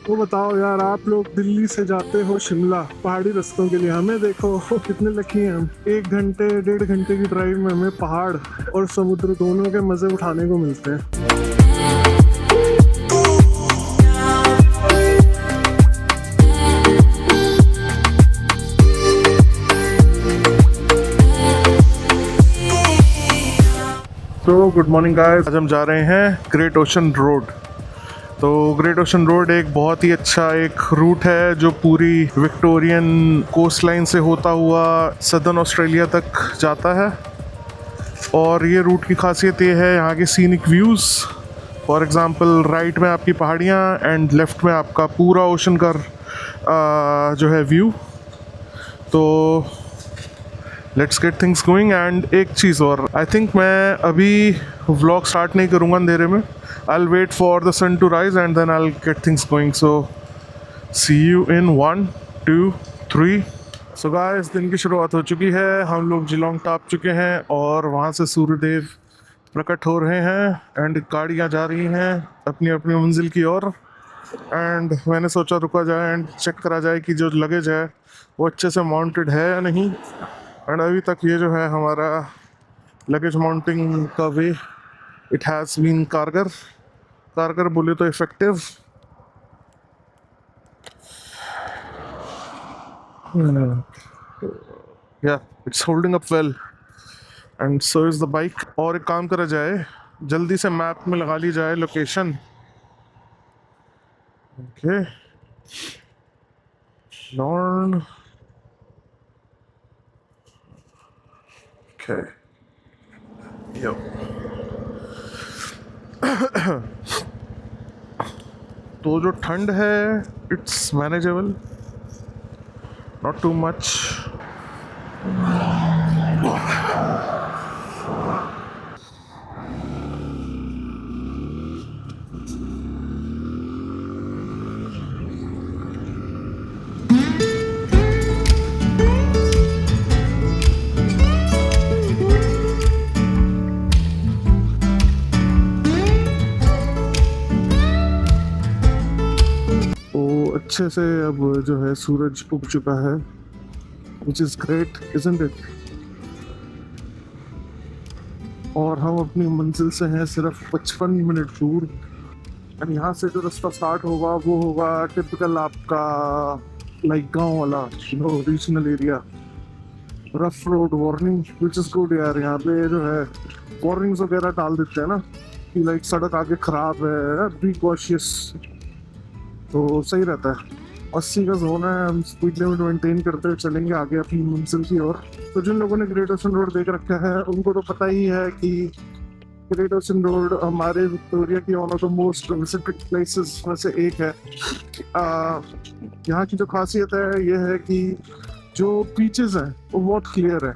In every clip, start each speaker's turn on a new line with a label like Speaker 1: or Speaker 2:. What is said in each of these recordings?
Speaker 1: वो बताओ यार, आप लोग दिल्ली से जाते हो शिमला पहाड़ी रास्तों के लिए, हमें देखो कितने लकी हैं हम। 1 घंटे 1.5 घंटे की ड्राइव में हमें पहाड़ और समुद्र दोनों के मजे उठाने को मिलते हैं। तो गुड मॉर्निंग गाइस, आज हम जा रहे हैं ग्रेट ओशन रोड। तो ग्रेट ओशन रोड एक बहुत ही अच्छा एक रूट है जो पूरी विक्टोरियन कोस्ट लाइन से होता हुआ सदर्न ऑस्ट्रेलिया तक जाता है। और ये रूट की खासियत ये है यहाँ के scenic views. For example right में आपकी पहाड़ियाँ एंड लेफ़्ट में आपका पूरा ओशन का जो है व्यू। तो let's get things going. And एक चीज़ और, आई थिंक मैं अभी व्लॉग स्टार्ट नहीं करूँगा अंधेरे में। I'll wait for the sun to rise and then I'll get things going. So see you in 1, 2, 3. So guys, दिन की शुरुआत हो चुकी है। हम लोग जिलोंग टॉप चुके हैं और वहाँ से सूर्यदेव प्रकट हो रहे हैं एंड गाड़ियाँ जा रही हैं अपनी अपनी मंजिल की ओर। एंड मैंने सोचा रुका जाए एंड चेक करा जाए कि जो लगेज है वो अच्छे से माउंटेड है या नहीं। एंड अभी तक ये जो है हमारा लगेज माउंटिंग का वे, इट हैज़ बीन कारगर बोले तो इफेक्टिव। या it's holding up well and so is the bike. और एक काम करा जाए, जल्दी से मैप में लगा ली जाए लोकेशन। ओके, लॉर्न, ओके, यो। तो जो ठंड है it's manageable, not too much. अच्छे से अब जो है सूरज उग चुका है, which is great, isn't it? और हम अपनी मंजिल से हैं सिर्फ 55 मिनट दूर। और यहाँ से जो रास्ता स्टार्ट होगा वो होगा टिपिकल आपका लाइक गांव वाला regional area. Rough road warning, which is good यार। यहाँ पे जो है वार्निंग्स वगैरह डाल देते हैं ना कि लाइक सड़क आगे खराब है, बी कॉशियस, तो सही रहता है। 80 का जोन है, हम स्पीड लिमिट मेंटेन करते हुए चलेंगे आगे अपनी मंजिल की ओर। तो जिन लोगों ने ग्रेट ओशन रोड देख रखा है उनको तो पता ही है कि ग्रेट ओशन रोड हमारे विक्टोरिया की one of the most visited places में से एक है। यहाँ की जो खासियत है ये है कि जो बीचेस हैं वो बहुत क्लियर है।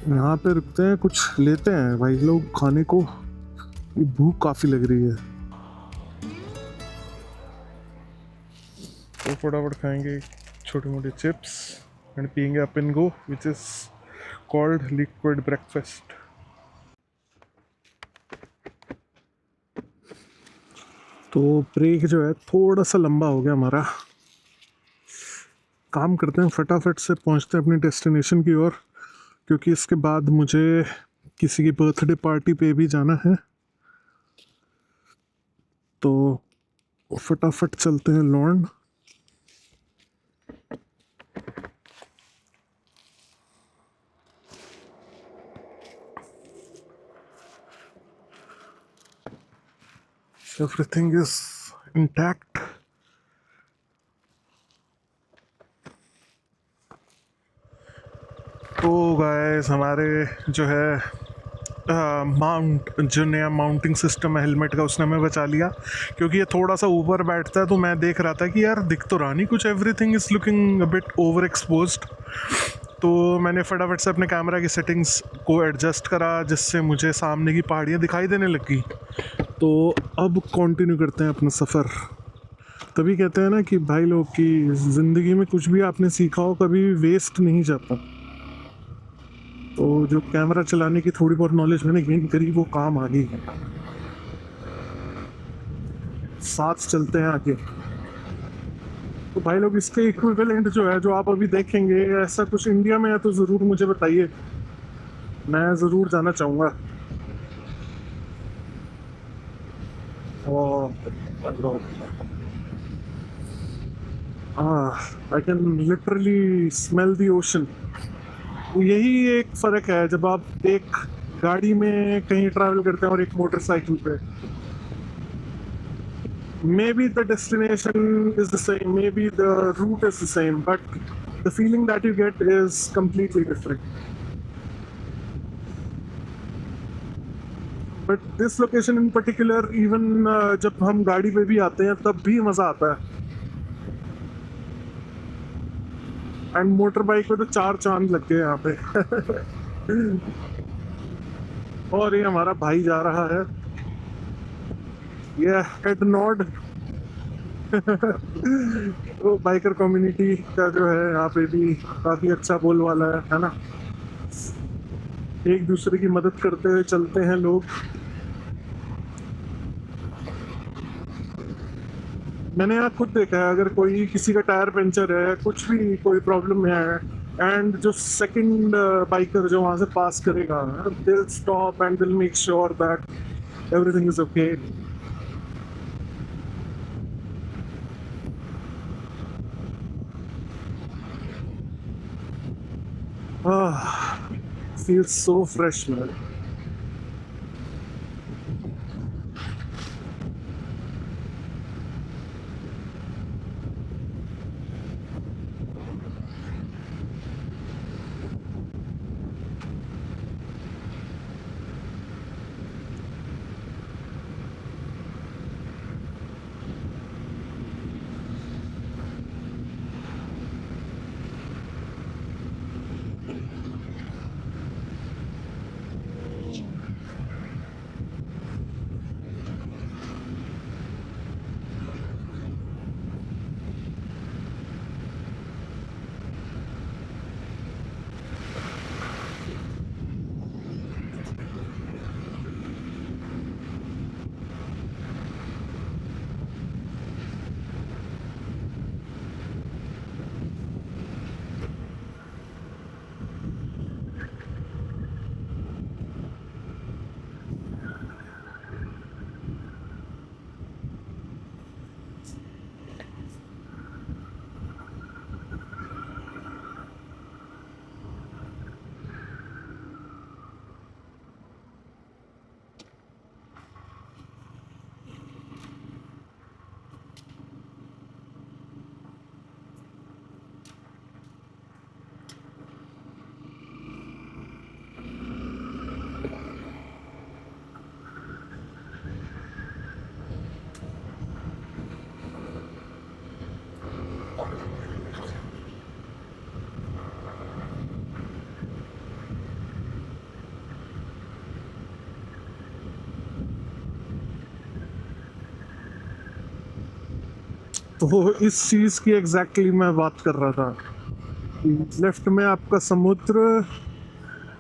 Speaker 1: यहाँ पे रुकते हैं, कुछ लेते हैं भाई लोग खाने को, भूख काफ़ी लग रही है। तो फटाफट खाएंगे छोटे मोटे चिप्स एंड पियेंगे up and go, which is called liquid breakfast. तो ब्रेक जो है थोड़ा सा लंबा हो गया हमारा। काम करते हैं, फटाफट से पहुंचते हैं अपनी डेस्टिनेशन की ओर, क्योंकि इसके बाद मुझे किसी की बर्थडे पार्टी पे भी जाना है। तो फटाफट चलते हैं लॉर्न। Everything is intact. तो गाइस, हमारे जो है जो नया माउंटिंग सिस्टम है हेलमेट का, उसने हमें बचा लिया, क्योंकि ये थोड़ा सा ऊपर बैठता है। तो मैं देख रहा था कि यार दिख तो रहा नहीं कुछ, everything is looking a bit over exposed. तो मैंने फटाफट से अपने कैमरा की सेटिंग्स को एडजस्ट करा, जिससे मुझे सामने की पहाड़ियाँ दिखाई देने लगी। तो अब कंटिन्यू करते हैं अपना सफ़र। तभी कहते हैं ना कि भाई लोग की ज़िंदगी में कुछ भी आपने सीखा हो कभी वेस्ट नहीं जाता। तो जो कैमरा चलाने की थोड़ी बहुत नॉलेज मैंने गेन करी वो काम आ गई। साथ चलते हैं आगे। तो भाई लोग इसके इक्विवेलेंट जो है, जो आप अभी देखेंगे, ऐसा कुछ इंडिया में है तो ज़रूर मुझे बताइए, मैं ज़रूर जाना चाहूँगा। और I can literally smell the ocean. यही एक फ़र्क है जब आप एक गाड़ी में कहीं ट्रैवल करते हैं और एक मोटरसाइकिल पे। Maybe the destination is the same, maybe the route is the same, but the feeling that you get is completely different. But this location in particular, even जब हम गाड़ी पे भी आते हैं तब भी मज़ा आता है। एंड मोटर बाइक पे तो चार चांद लग गए यहाँ पे। और ये हमारा भाई जा रहा है, ये हेड नॉड। तो बाइकर कम्युनिटी का जो है यहाँ पे भी काफ़ी अच्छा बोलवाला है ना। एक दूसरे की मदद करते हुए चलते हैं लोग। मैंने यहाँ खुद देखा है, अगर कोई किसी का टायर पंचर है, कुछ भी कोई प्रॉब्लम है, एंड जो सेकंड बाइकर जो वहाँ से पास करेगा, दिल स्टॉप एंड दिल make sure that everything is okay. feels so fresh, man. तो इस चीज़ की एग्जैक्टली मैं बात कर रहा था। लेफ्ट में आपका समुद्र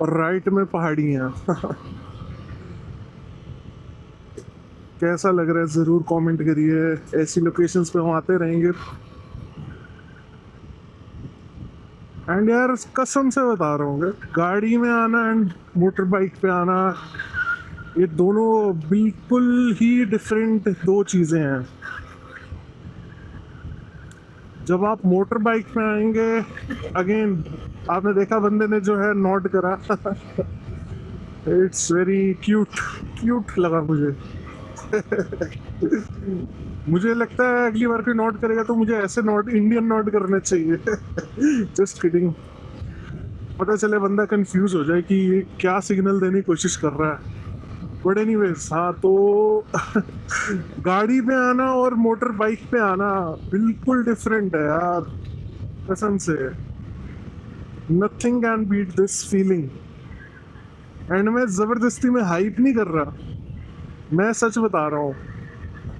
Speaker 1: और राइट में पहाड़ियाँ। कैसा लग रहा है ज़रूर कमेंट करिए। ऐसी लोकेशंस पे हम आते रहेंगे। एंड यार कसम से बता रहा हूँ, गाड़ी में आना एंड मोटर बाइक पे आना, ये दोनों बिल्कुल ही डिफरेंट दो चीज़ें हैं। जब आप मोटर बाइक पे आएंगे, अगेन आपने देखा बंदे ने जो है नॉट करा। इट्स वेरी क्यूट, क्यूट लगा मुझे। मुझे लगता है अगली बार कोई नोट करेगा तो मुझे ऐसे नोट, इंडियन नोट करने चाहिए। Just kidding. पता चले बंदा कंफ्यूज हो जाए कि ये क्या सिग्नल देने की कोशिश कर रहा है। बट एनीवेज, हाँ तो गाड़ी पे आना और मोटर बाइक पे आना बिल्कुल डिफरेंट है यार, कसम से। Nothing can beat this feeling. And मैं जबरदस्ती में हाइप नहीं कर रहा, मैं सच बता रहा हूँ।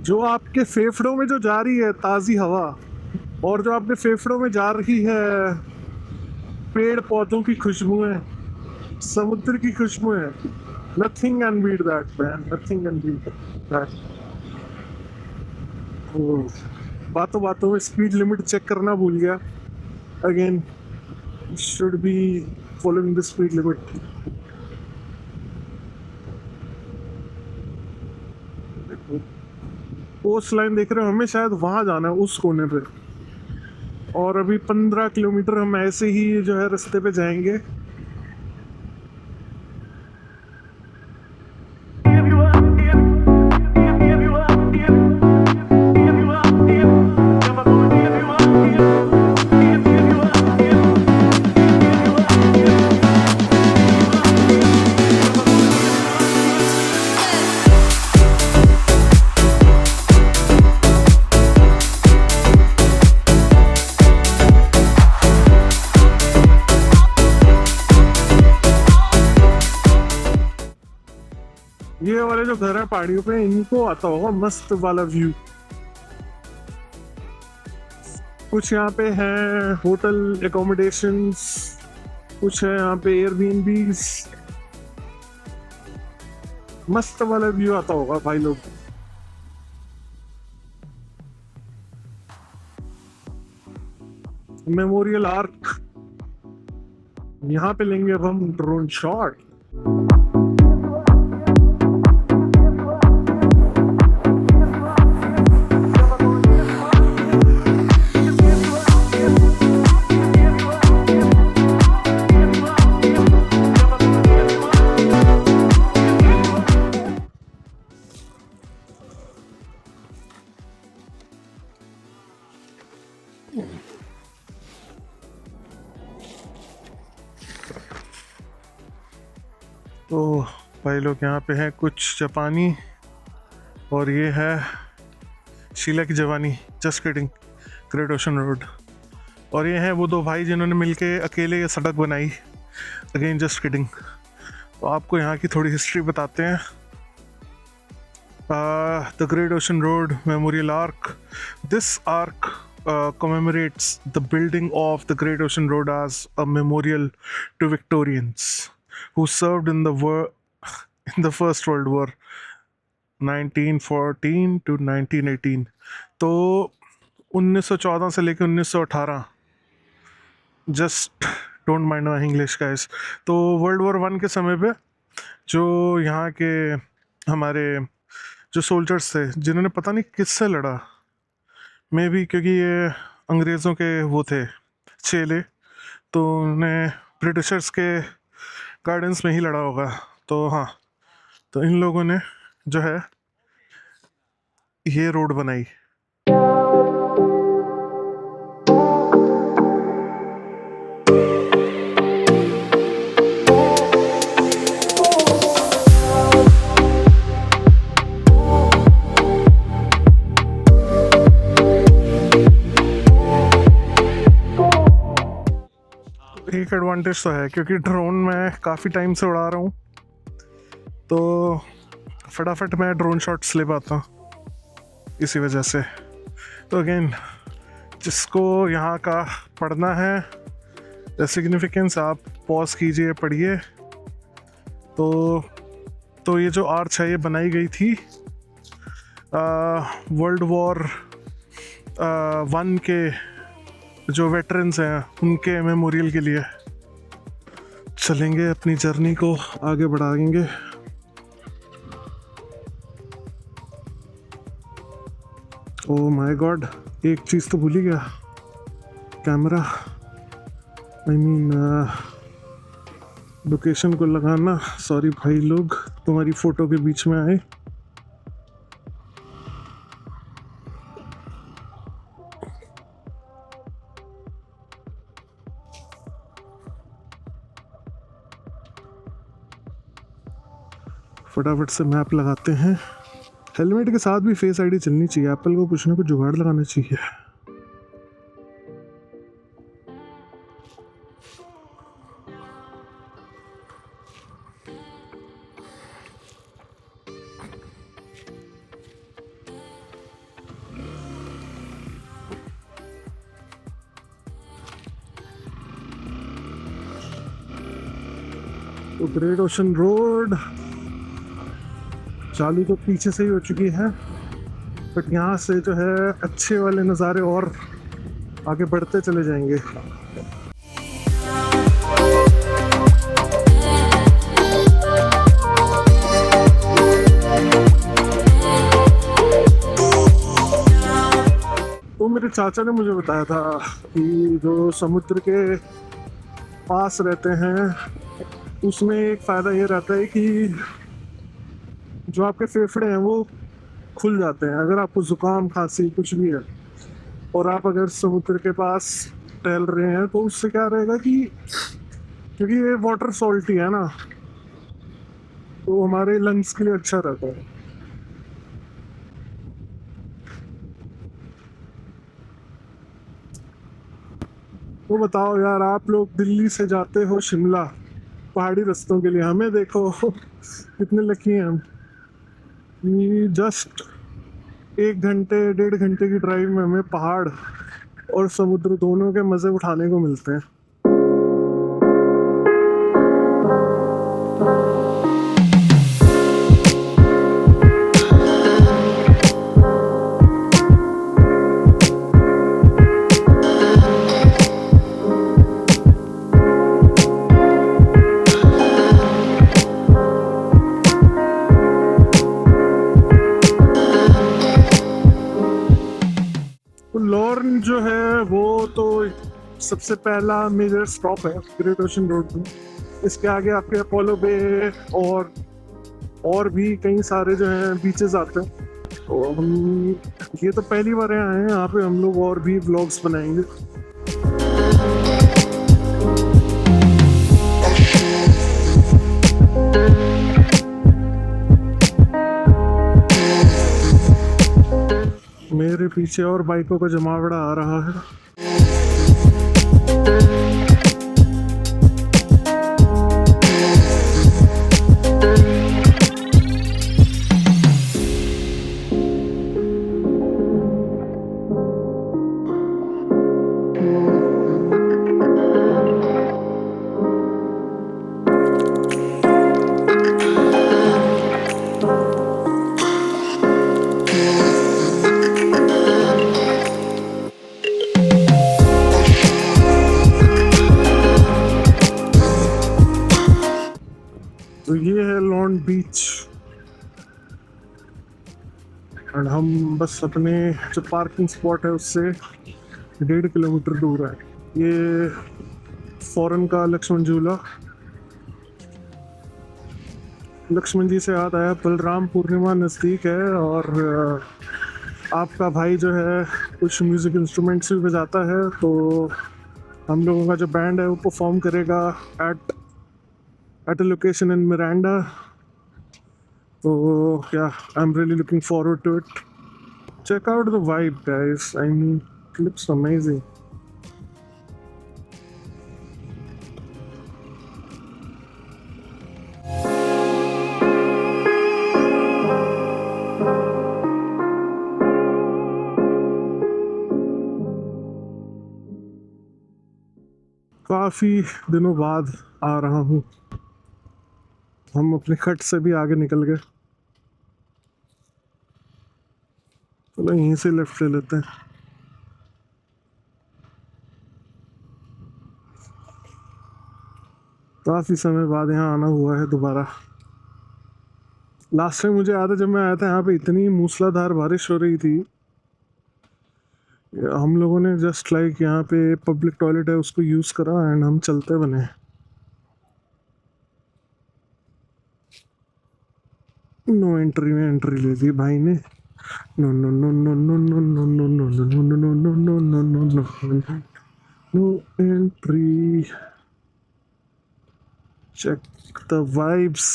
Speaker 1: जो आपके फेफड़ों में जो जा रही है ताज़ी हवा, और जो आपके फेफड़ों में जा रही है पेड़ पौधों की खुशबुएं, समुद्र की खुशबुएं, nothing can beat that man, nothing can beat that. बातों बातों में स्पीड लिमिट चेक करना भूल गया। Again should be following the speed limit. Coast line देख रहे हो, हमें शायद वहां जाना है उस कोने पे, और अभी 15 किलोमीटर हम ऐसे ही जो है रास्ते पे जाएंगे। ये वाले जो घर है पहाड़ियों पे, इनको आता होगा मस्त वाला व्यू। कुछ यहाँ पे है होटल एकोमोडेशंस, कुछ है यहाँ पे एयरबीएनबीज। मस्त वाला व्यू आता होगा भाई लोग। मेमोरियल आर्क, यहाँ पे लेंगे अब हम ड्रोन शॉट। तो भाई लोग यहाँ पे हैं कुछ जापानी, और ये है शीला की जवानी, just kidding, great ocean road. और ये हैं वो दो भाई जिन्होंने मिलके अकेले ये सड़क बनाई, अगेन जस्ट किडिंग। तो आपको यहाँ की थोड़ी हिस्ट्री बताते हैं। The great ocean road memorial arc, this arc commemorates the building of the Great Ocean Road as a memorial to Victorians who served in the First World War 1914 to 1918। तो 1914 से लेकर 1918, just don't mind my English guys. तो world war 1 के समय पे जो यहाँ के हमारे जो सोल्जर्स थे, जिन्होंने पता नहीं किससे लड़ा, मे भी क्योंकि ये अंग्रेज़ों के वो थे चेले, तो उन्हें ब्रिटिशर्स के गार्डन्स में ही लड़ा होगा। तो हाँ, तो इन लोगों ने जो है ये रोड बनाई। एक एडवांटेज तो है, क्योंकि ड्रोन मैं काफ़ी टाइम से उड़ा रहा हूँ, तो फटाफट मैं ड्रोन शॉट्स ले पाता हूँ इसी वजह से। तो अगेन जिसको यहाँ का पढ़ना है द सिग्निफिकेंस, आप पॉज कीजिए, पढ़िए। तो ये जो आर्च है ये बनाई गई थी वर्ल्ड वॉर 1 के जो वेटरन्स हैं उनके मेमोरियल के लिए। चलेंगे अपनी जर्नी को आगे बढ़ाएंगे। ओह माय गॉड, एक चीज़ तो भूल ही गया, कैमरा, आई मीन लोकेशन को लगाना। सॉरी भाई लोग, तुम्हारी फ़ोटो के बीच में आए। फटाफट से मैप लगाते हैं। हेलमेट के साथ भी फेस आईडी चलनी चाहिए, एप्पल को कुछ ना कुछ जुगाड़ लगाना चाहिए। तो ग्रेट ओशन रोड चालू तो पीछे से ही हो चुकी है, बट यहाँ से जो है अच्छे वाले नज़ारे और आगे बढ़ते चले जाएंगे। तो मेरे चाचा ने मुझे बताया था कि जो समुद्र के पास रहते हैं उसमें एक फ़ायदा ये रहता है कि जो आपके फेफड़े हैं वो खुल जाते हैं। अगर आपको ज़ुकाम खांसी कुछ भी है और आप अगर समुद्र के पास टहल रहे हैं तो उससे क्या रहेगा कि क्योंकि ये वाटर सॉल्टी है ना, तो हमारे लंग्स के लिए अच्छा रहता है। तो बताओ यार, आप लोग दिल्ली से जाते हो शिमला पहाड़ी रास्तों के लिए, हमें देखो कितने लकी हैं हम कि जस्ट 1 घंटे 1.5 घंटे की ड्राइव में हमें पहाड़ और समुद्र दोनों के मज़े उठाने को मिलते हैं। लॉर्न जो है वो तो सबसे पहला मेजर स्टॉप है ग्रेट ओशन रोड में। इसके आगे आपके अपोलो बे और भी कई सारे जो हैं बीचेस आते हैं। तो हम ये तो पहली बार आए हैं यहाँ पे, हम लोग और भी व्लॉग्स बनाएंगे। मेरे पीछे और बाइकों का जमावड़ा आ रहा है। तो ये है लॉन बीच और हम बस अपने जो पार्किंग स्पॉट है उससे 1.5 किलोमीटर दूर है। ये फॉरेन का लक्ष्मण झूला। लक्ष्मण जी से याद आया, बलराम पूर्णिमा नज़दीक है और आपका भाई जो है कुछ म्यूज़िक इंस्ट्रूमेंट्स भी बजाता है, तो हम लोगों का जो बैंड है वो परफॉर्म करेगा at a location in Miranda. So yeah, I'm really looking forward to it. Check out the vibe, guys. I mean, it looks amazing. काफ़ी दिनों बाद आ रहा हूँ। हम अपने खट से भी आगे निकल गए। चलो यहीं से लेफ्ट ले लेते हैं। काफ़ी समय बाद यहाँ आना हुआ है दोबारा। लास्ट टाइम मुझे याद है जब मैं आया था यहाँ पे इतनी मूसलाधार बारिश हो रही थी, हम लोगों ने जस्ट लाइक यहाँ पे पब्लिक टॉयलेट है उसको यूज़ करा एंड हम चलते बने। नो एंट्री में एंट्री ले दी भाई ने। No no no no no no no no no no no no no no no no no no entry. Check the vibes.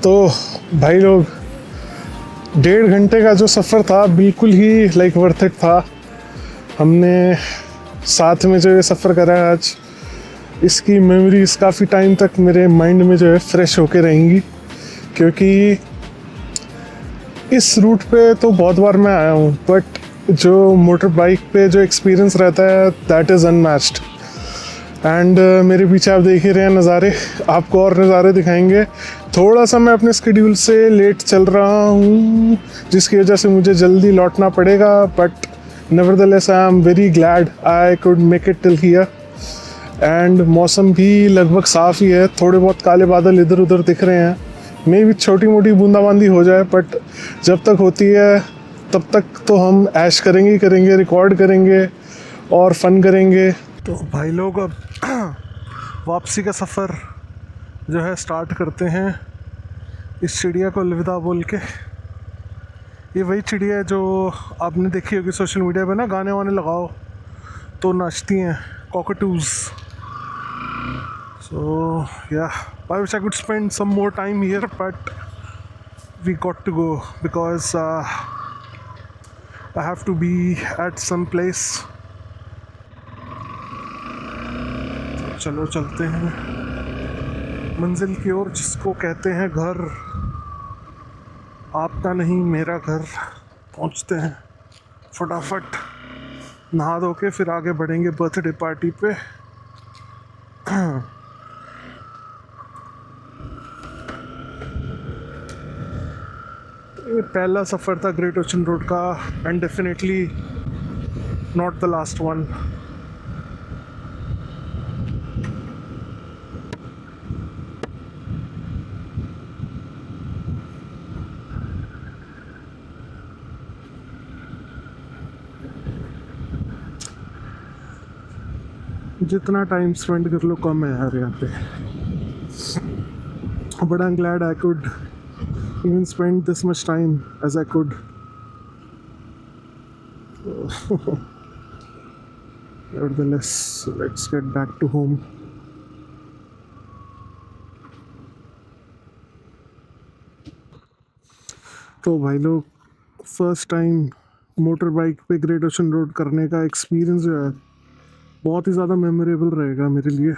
Speaker 1: तो भाई लोग 1.5 घंटे का जो सफ़र था बिल्कुल ही लाइक वर्थ इट था। हमने साथ में जो ये सफ़र करा है आज, इसकी मेमोरीज काफ़ी टाइम तक मेरे माइंड में जो है फ्रेश होके रहेंगी, क्योंकि इस रूट पे तो बहुत बार मैं आया हूँ, बट जो मोटर बाइक पे जो एक्सपीरियंस रहता है दैट इज़ अनमैच्ड। एंड मेरे पीछे आप देख ही रहे हैं नज़ारे, आपको और नज़ारे दिखाएंगे। थोड़ा सा मैं अपने स्केड्यूल से लेट चल रहा हूँ, जिसकी वजह से मुझे जल्दी लौटना पड़ेगा, but nevertheless I am very glad I could make it till here. And मौसम भी लगभग साफ़ ही है, थोड़े बहुत काले बादल इधर उधर दिख रहे हैं, मे भी छोटी मोटी बूंदाबांदी हो जाए, बट जब तक होती है तब तक तो हम ऐश करेंगे ही करेंगे, रिकॉर्ड करेंगे और फन करेंगे। तो भाई लोग अब वापसी का सफ़र जो है स्टार्ट करते हैं इस चिड़िया को अलविदा बोल के। ये वही चिड़िया है जो आपने देखी होगी सोशल मीडिया पे ना, गाने वाने लगाओ तो नाचती हैं, cockatoos. So yeah I wish I could spend some more time here, but we got to go because I have to be at some place. चलो चलते हैं मंजिल की ओर, जिसको कहते हैं घर। आपका नहीं मेरा घर। पहुंचते हैं फटाफट, नहा धो के फिर आगे बढ़ेंगे बर्थडे पार्टी पे। ये पहला सफ़र था ग्रेट ओशन रोड का, and definitely not the last one. जितना टाइम स्पेंड कर लो कम है यार यहाँ पे, but I am glad I could even spend this much time as I could. Nevertheless, let's get back to home. तो भाई लोग, फर्स्ट टाइम मोटर बाइक पे ग्रेट ओशन रोड करने का एक्सपीरियंस जो है बहुत ही ज़्यादा मेमोरेबल रहेगा मेरे लिए।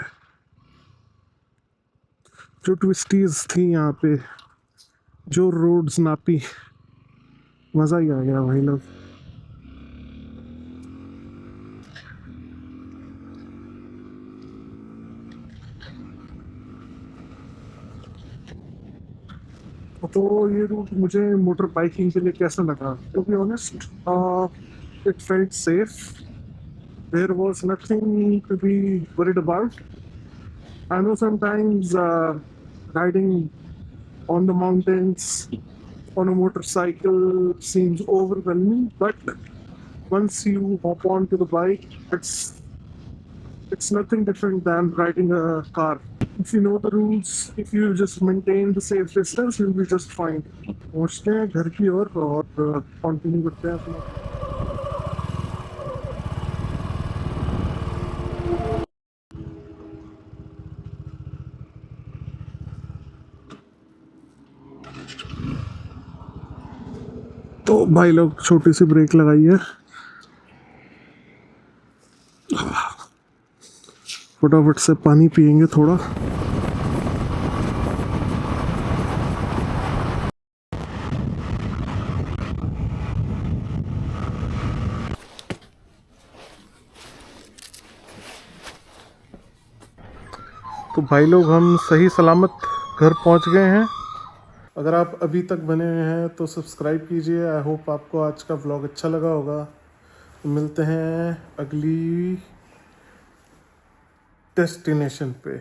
Speaker 1: जो ट्विस्टीज थी यहाँ पे, जो रोड्स नापी, मज़ा ही आ गया भाई लोग। तो ये रूट मुझे मोटर बाइकिंग के लिए कैसा लगा? To be honest, it felt safe. There was nothing to be worried about. I know sometimes riding on the mountains on a motorcycle seems overwhelming, but once you hop onto the bike, it's nothing different than riding a car. If you know the rules, if you just maintain the safe distance, you'll be just fine. पहुंचते हैं घर की ओर और continue करते हैं अपना। तो भाई लोग छोटी सी ब्रेक लगाई है, फटाफट से पानी पियेंगे थोड़ा। तो भाई लोग हम सही सलामत घर पहुंच गए हैं। अगर आप अभी तक बने हुए हैं तो सब्सक्राइब कीजिए। आई होप आपको आज का व्लॉग अच्छा लगा होगा। मिलते हैं अगली डेस्टिनेशन पे।